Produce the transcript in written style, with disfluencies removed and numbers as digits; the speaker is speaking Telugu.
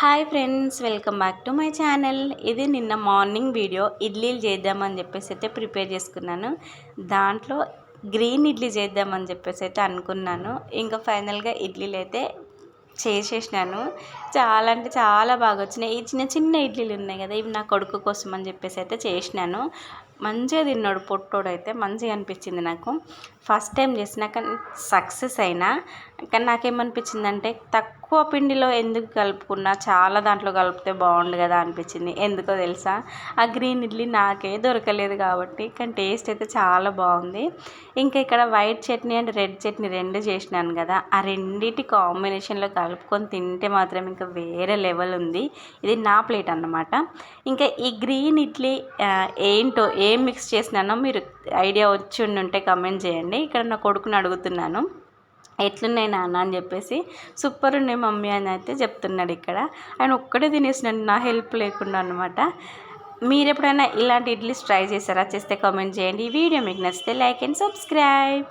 Hi friends, welcome back to my channel. ఇది నిన్న మార్నింగ్ వీడియో. ఇడ్లీలు చేద్దామని చెప్పేసి అయితే ప్రిపేర్ చేసుకున్నాను. దాంట్లో గ్రీన్ ఇడ్లీ చేద్దామని చెప్పేసి అయితే అనుకున్నాను. ఇంకా ఫైనల్గా ఇడ్లీలు అయితే చేసేసినాను. చాలా అంటే చాలా బాగా వచ్చినాయి. ఈ చిన్న చిన్న ఇడ్లీలు ఉన్నాయి కదా, ఇవి నా కొడుకు కోసం అని చెప్పేసి అయితే చేసినాను. మంచిగా తిన్నాడు పొట్టోడు, అయితే మంచిగా అనిపించింది నాకు. ఫస్ట్ టైం చేసినా కానీ సక్సెస్ అయినా. కానీ నాకేమనిపించిందంటే తక్కువ పిండిలో ఎందుకు కలుపుకున్నా, చాలా దాంట్లో కలిపితే బాగుండు కదా అనిపించింది. ఎందుకో తెలుసా, ఆ గ్రీన్ ఇడ్లీ నాకే దొరకలేదు కాబట్టి. కానీ టేస్ట్ అయితే చాలా బాగుంది. ఇంకా ఇక్కడ white chutney and red chutney రెండు చేసినాను కదా, ఆ రెండింటి కాంబినేషన్లో కలుపుకొని తింటే మాత్రం ఇంకా వేరే లెవెల్ ఉంది. ఇది నా ప్లేట్ అన్నమాట. ఇంకా ఈ గ్రీన్ ఇడ్లీ ఏంటో ఏం మిక్స్ చేసినానో మీరు ఐడియా వచ్చి ఉంటే కమెంట్ చేయండి. ఇక్కడ నా కొడుకుని అడుగుతున్నాను, ఎట్లున్నాయి నాన్న అని చెప్పేసి. సూపర్ ఉన్నాయి మమ్మీ అని అయితే చెప్తున్నాడు. ఇక్కడ ఆయన ఒక్కడే తినేసినాడు, నా హెల్ప్ లేకుండా అనమాట. మీరు ఎప్పుడైనా ఇలాంటి ఇడ్లీస్ ట్రై చేస్తారా? చేస్తే కామెంట్ చేయండి. ఈ వీడియో మీకు నచ్చితే లైక్ అండ్ సబ్స్క్రైబ్.